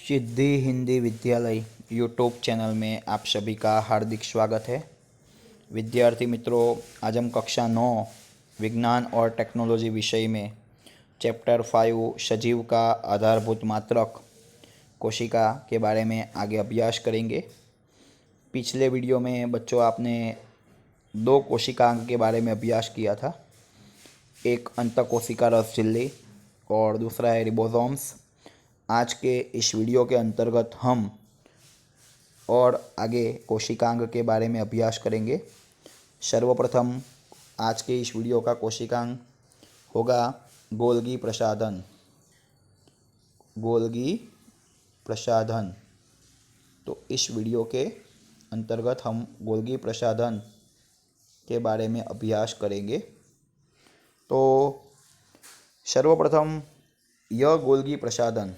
सिद्धि हिंदी विद्यालय YouTube channel में आप सभी का हार्दिक स्वागत है। विद्यार्थी मित्रों, आज हम कक्षा 9 विज्ञान और टेक्नोलॉजी विषय में चैप्टर 5 सजीव का आधारभूत मात्रक कोशिका के बारे में आगे अभ्यास करेंगे। पिछले वीडियो में बच्चों आपने दो कोशिकांग के बारे में अभ्यास किया था, एक अंतःकोशिका रस झिल्ली और दूसरा है रिबोसोम्स। आज के इस वीडियो के अंतर्गत हम और आगे कोशिकांग के बारे में अभ्यास करेंगे। सर्वप्रथम आज के इस वीडियो का कोशिकांग होगा गोल्गी प्रसाधन। गोल्गी प्रसाधन, तो इस वीडियो के अंतर्गत हम गोल्गी प्रसाधन के बारे में अभ्यास करेंगे। तो सर्वप्रथम यह गोल्गी प्रसाधन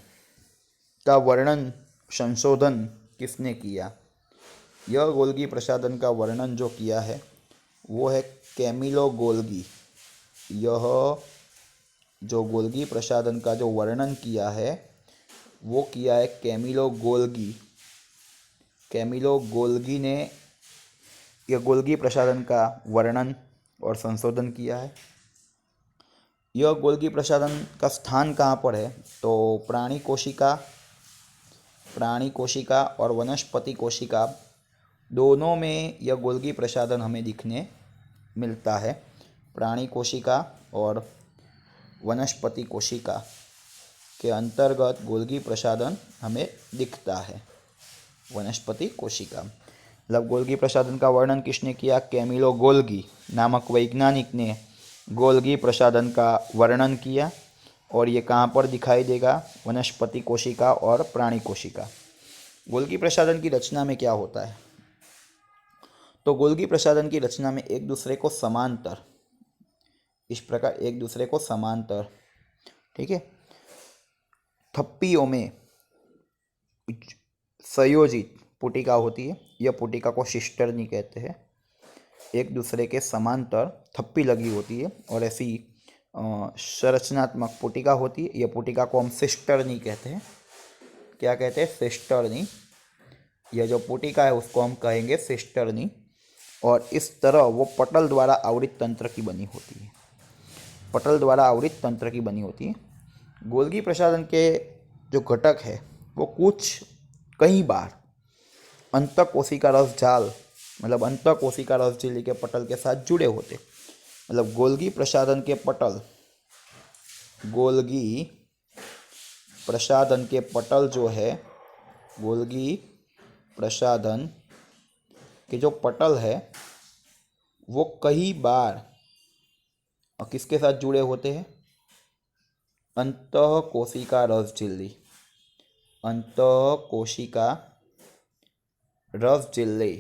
का वर्णन संशोधन किसने किया? यह गोल्गी प्रसाधन का वर्णन जो किया है वो है कैमिलो गोल्गी। यह जो गोल्गी प्रसाधन का जो वर्णन किया है वो किया है कैमिलो गोल्गी। कैमिलो गोल्गी ने यह गोल्गी प्रसाधन का वर्णन और संशोधन किया है। यह गोल्गी प्रसाधन का स्थान कहाँ पर है? तो प्राणी कोशिका और वनस्पति कोशिका दोनों में यह गोल्गी प्रसाधन हमें दिखने मिलता है। प्राणी कोशिका और वनस्पति कोशिका के अंतर्गत गोल्गी प्रसाधन हमें दिखता है। वनस्पति कोशिका मतलब गोल्गी प्रसाधन का वर्णन किसने किया? कैमिलो गोल्गी नामक वैज्ञानिक ने गोल्गी प्रसाधन का वर्णन किया। और ये कहाँ पर दिखाई देगा? वनस्पति कोशिका और प्राणी कोशिका। गोल्गी प्रसाधन की रचना में क्या होता है? तो गोल्गी प्रसाधन की रचना में एक दूसरे को समांतर, इस प्रकार एक दूसरे को समांतर, ठीक है, थप्पियों में संयोजित पुटिका होती है। यह पुटिका को सिस्टर्नी कहते हैं। एक दूसरे के समांतर थप्पी लगी होती है और ऐसी संरचनात्मक पुटिका होती है। यह पुटिका को हम सिस्टर्नी कहते हैं। क्या कहते हैं? सिस्टर्नी। यह जो पुटिका है उसको हम कहेंगे सिस्टर्नी। और इस तरह वो पटल द्वारा आवृत तंत्र की बनी होती है। पटल द्वारा आवृत तंत्र की बनी होती है। गोल्गी प्रसाधन के जो घटक है वो कई बार अंतःकोशिका रस जाल मतलब अंतःकोशिका रस झिल्ली के पटल के साथ जुड़े होते। मतलब गोल्गी प्रसाधन के पटल, गोल्गी प्रसाधन के पटल जो है, गोल्गी प्रसाधन के जो पटल है वो कई बार किसके साथ जुड़े होते हैं? अंतःकोशिका रस झिल्ली। अंतःकोशिका रस झिल्ली,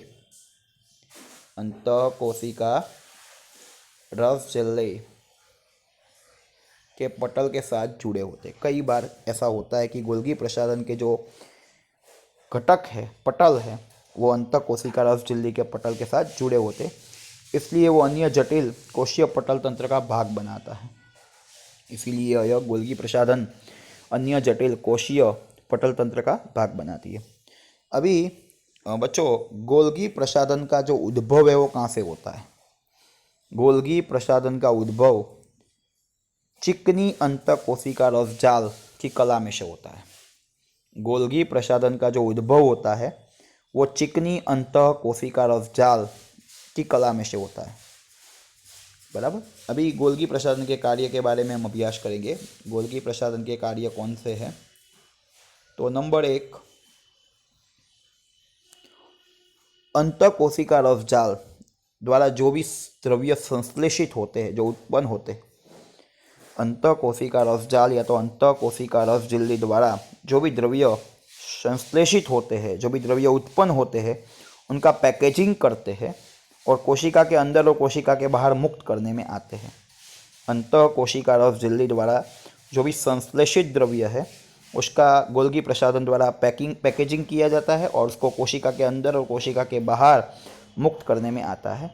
अंतःकोशिका रस झिल्ली के पटल के साथ जुड़े होते। कई बार ऐसा होता है कि गोल्गी प्रसाधन के जो घटक है, पटल है, वो अंतःकोशिका रस झिल्ली के पटल के साथ जुड़े होते, इसलिए वो अन्य जटिल कोशीय पटल तंत्र का भाग बनाता है। इसीलिए यह गोल्गी प्रसाधन अन्य जटिल कोशीय पटल तंत्र का भाग बनाती है। अभी बच्चों, गोल्गी प्रसाधन का जो उद्भव है वो कहाँ से होता है? गोल्गी प्रसाधन का उद्भव चिकनी अंतःकोशिका रस जाल की कला में से होता है। गोल्गी प्रसाधन का जो उद्भव होता है वो चिकनी अंतःकोशिका रस जाल की कला में से होता है। बराबर। अभी गोल्गी प्रसाधन के कार्य के बारे में हम अभ्यास करेंगे। गोल्गी प्रसाधन के कार्य कौन से हैं? तो नंबर 1, अंतःकोशिका रस जाल द्वारा जो भी द्रव्य संश्लेषित होते हैं, जो उत्पन्न होते हैं, अंतःकोशिका रस जाल या तो अंतःकोशिका रस झिल्ली द्वारा जो भी द्रव्य संश्लेषित होते हैं, जो भी द्रव्य उत्पन्न होते हैं, उनका पैकेजिंग करते हैं और कोशिका के अंदर और कोशिका के बाहर मुक्त करने में आते हैं। अंतःकोशिका रस झिल्ली द्वारा जो भी संश्लेषित द्रव्य है उसका गोल्गी प्रसाधन द्वारा पैकेजिंग किया जाता है और उसको कोशिका के अंदर और कोशिका के बाहर मुक्त करने में आता है।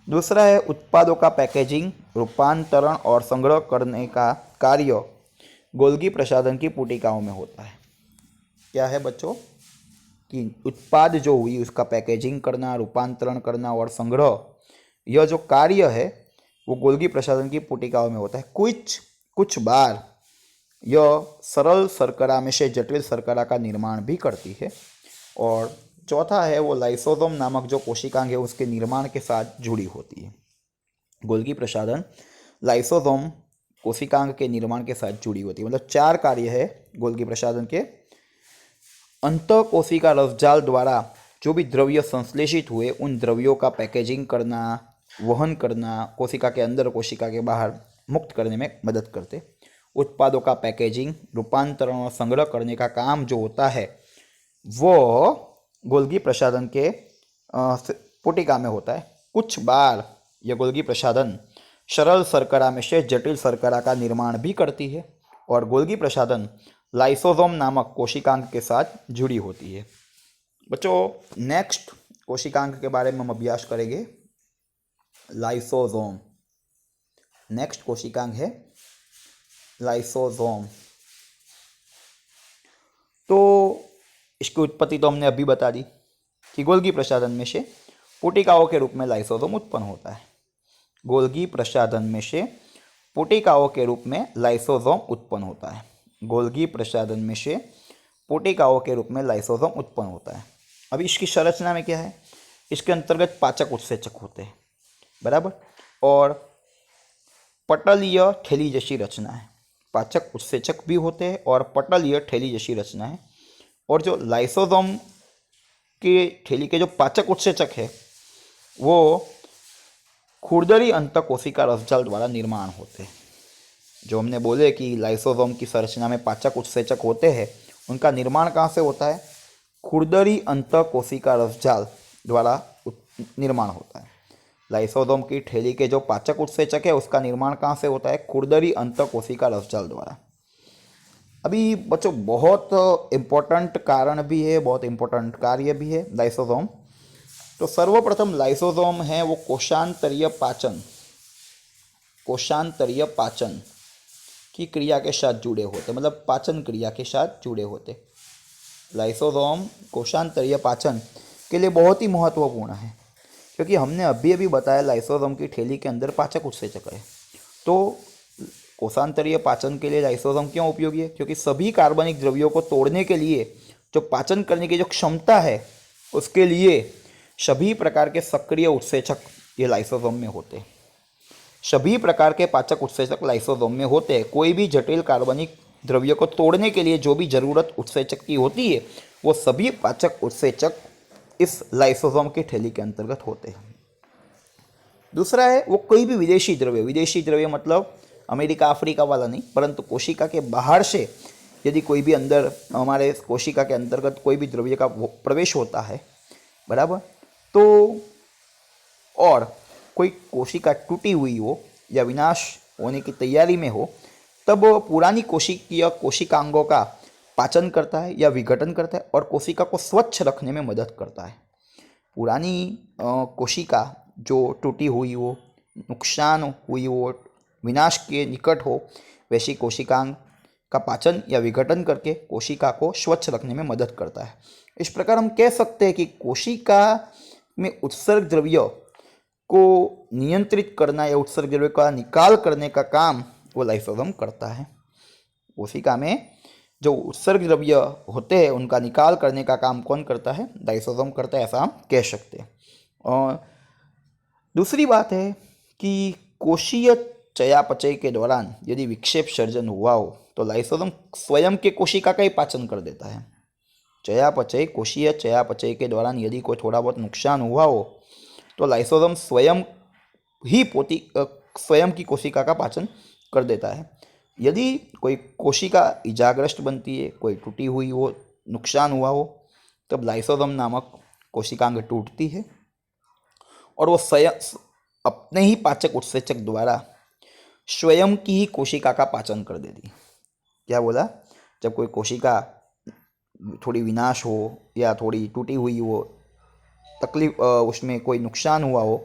दूसरा है उत्पादों का पैकेजिंग, रूपांतरण और संग्रह करने का कार्य गोल्गी प्रसाधन की पुटिकाओं में होता है। क्या है बच्चों कि उत्पाद जो हुई उसका पैकेजिंग करना, रूपांतरण करना और संग्रह, यह जो कार्य है वो गोल्गी प्रसाधन की पुटिकाओं में होता है। कुछ बार यह सरल शर्करा में से जटिल शर्करा का निर्माण भी करती है। और चौथा है वो लाइसोसोम नामक जो कोशिकांग है उसके निर्माण के साथ जुड़ी होती है। गोल्गी प्रसाधन लाइसोसोम कोशिकांग के निर्माण के साथ जुड़ी होती है। मतलब 4 कार्य है गोल्गी प्रसाधन के। अंतः कोशिका रसजाल द्वारा जो भी द्रव्य संश्लेषित हुए उन द्रव्यों का पैकेजिंग करना, वहन करना, कोशिका के अंदर कोशिका के बाहर मुक्त करने में मदद करते। उत्पादों का पैकेजिंग, रूपांतरण और संग्रह करने का काम जो होता है वो गोल्गी प्रसाधन के पुटिका में होता है। कुछ बार यह गोल्गी प्रसाधन सरल शर्करा में से जटिल शर्करा का निर्माण भी करती है और गोल्गी प्रसाधन लाइसोसोम नामक कोशिकांग के साथ जुड़ी होती है। बच्चों नेक्स्ट कोशिकांग के बारे में हम अभ्यास करेंगे लाइसोसोम। नेक्स्ट कोशिकांग है लाइसोसोम। तो इसकी उत्पत्ति तो हमने अभी बता दी कि गोल्गी प्रसाधन में से पुटिकाओं के रूप में लाइसोसोम उत्पन्न होता है। गोल्गी प्रसाधन में से पुटिकाओं के रूप में लाइसोसोम उत्पन्न होता है। गोल्गी प्रसाधन में से पुटिकाओं के रूप में लाइसोसोम उत्पन्न होता है। अभी इसकी संरचना में क्या है, इसके अंतर्गत पाचक उत्सेचक होते हैं, बराबर, और पटलीय ठेली जैसी रचना है। पाचक उत्सेचक भी होते हैं और पटलीय ठेली जैसी रचना है। और जो लाइसोसोम के ठेली के जो पाचक उत्सेचक है वो खुरदरी अंतःकोशिका रसजाल द्वारा निर्माण होते हैं। जो हमने बोले कि लाइसोसोम की संरचना में पाचक उत्सेचक होते हैं, उनका निर्माण कहाँ से होता है? खुरदरी अंतःकोशिका रसजाल द्वारा निर्माण होता है। लाइसोसोम की ठेली के जो पाचक उत्सेचक है उसका निर्माण कहाँ से होता है? खुरदरी अंतःकोशिका रसजाल द्वारा। अभी बच्चों बहुत इम्पोर्टेंट कारण भी है, बहुत इम्पोर्टेंट कार्य भी है लाइसोसोम। तो सर्वप्रथम लाइसोसोम है वो कोशांतरीय पाचन की क्रिया के साथ जुड़े होते, मतलब पाचन क्रिया के साथ जुड़े होते। लाइसोसोम कोशांतरीय पाचन के लिए बहुत ही महत्वपूर्ण है, क्योंकि हमने अभी बताया लाइसोसोम की ठेली के अंदर पाचक उत्सेचक है। तो कोशांतरीय पाचन के लिए लाइसोसोम क्यों उपयोगी है? क्योंकि सभी कार्बनिक द्रव्यों को तोड़ने के लिए जो पाचन करने की जो क्षमता है उसके लिए सभी प्रकार के सक्रिय उत्सेचक ये लाइसोसोम में होते हैं। सभी प्रकार के पाचक उत्सेचक लाइसोसोम में होते हैं। कोई भी जटिल कार्बनिक द्रव्य को तोड़ने के लिए जो भी जरूरत उत्सेचक की होती है वो सभी पाचक उत्सेचक इस लाइसोसोम की ठेली के अंतर्गत होते हैं। दूसरा है वो कोई भी विदेशी द्रव्य मतलब अमेरिका अफ्रीका वाला नहीं, परंतु कोशिका के बाहर से यदि कोई भी अंदर हमारे कोशिका के अंतर्गत कोई भी द्रव्य का प्रवेश होता है, बराबर, तो और कोई कोशिका टूटी हुई हो या विनाश होने की तैयारी में हो, तब पुरानी कोशिकीय कोशिकांगों का पाचन करता है या विघटन करता है और कोशिका को स्वच्छ रखने में मदद करता है। पुरानी कोशिका जो टूटी हुई हो, नुकसान हुई हो, विनाश के निकट हो, वैसी कोशिकांग का पाचन या विघटन करके कोशिका को स्वच्छ रखने में मदद करता है। इस प्रकार हम कह सकते हैं कि कोशिका में उत्सर्ग द्रव्य को नियंत्रित करना या उत्सर्ग द्रव्य का निकाल करने का काम वो लाइसोसोम करता है। कोशिका में जो उत्सर्ग द्रव्य होते हैं उनका निकाल करने का काम कौन करता है? लाइसोसोम करता है, ऐसा हम कह सकते हैं। और दूसरी बात है कि कोशीय चयापचय के दौरान यदि विक्षेप सर्जन हुआ हो तो लाइसोसोम स्वयं के कोशिका का ही पाचन कर देता है। कोशीय चयापचय के दौरान यदि कोई थोड़ा बहुत नुकसान हुआ हो तो लाइसोसोम स्वयं की कोशिका का पाचन कर देता है। यदि कोई कोशिका इजाग्रस्त बनती है, कोई टूटी हुई हो, नुकसान हुआ हो, तब लाइसोसोम नामक कोशिकांग टूटती है और वो स्वयं अपने ही पाचक उत्सेचक द्वारा स्वयं की ही कोशिका का पाचन कर देती। क्या बोला? जब कोई कोशिका थोड़ी विनाश हो या थोड़ी टूटी हुई हो, तकलीफ उसमें कोई नुकसान हुआ हो,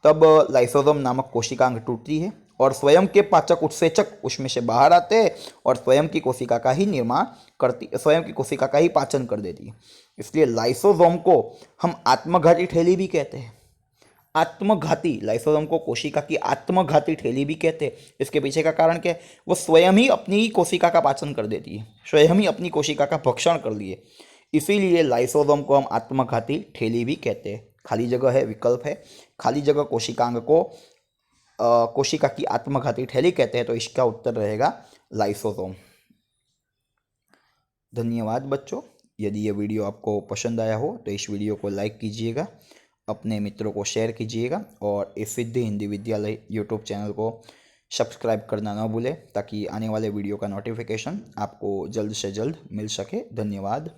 तब लाइसोसोम नामक कोशिकांग टूटती है और स्वयं के पाचक उत्सेचक उसमें से बाहर आते हैं और स्वयं की कोशिका का ही निर्माण करती, स्वयं की कोशिका का ही पाचन कर देती है। इसलिए लाइसोसोम को हम आत्मघाती ठेली भी कहते हैं। आत्मघाती, लाइसोसोम को कोशिका की आत्मघाती ठेली भी कहते हैं। इसके पीछे का कारण क्या है? वो स्वयं ही अपनी कोशिका का पाचन कर देती है, स्वयं ही अपनी कोशिका का भक्षण कर लिए। इसीलिए लाइसोसोम को हम आत्मघाती ठेली भी कहते हैं। खाली जगह है, विकल्प है, खाली जगह कोशिकांग को कोशिका की आत्मघाती ठेली कहते हैं, तो इसका उत्तर रहेगा लाइसोसोम। धन्यवाद बच्चों। यदि ये वीडियो आपको पसंद आया हो तो इस वीडियो को लाइक कीजिएगा, अपने मित्रों को शेयर कीजिएगा और इस सिद्धि हिंदी विद्यालय यूट्यूब चैनल को सब्सक्राइब करना ना भूलें, ताकि आने वाले वीडियो का नोटिफिकेशन आपको जल्द से जल्द मिल सके। धन्यवाद।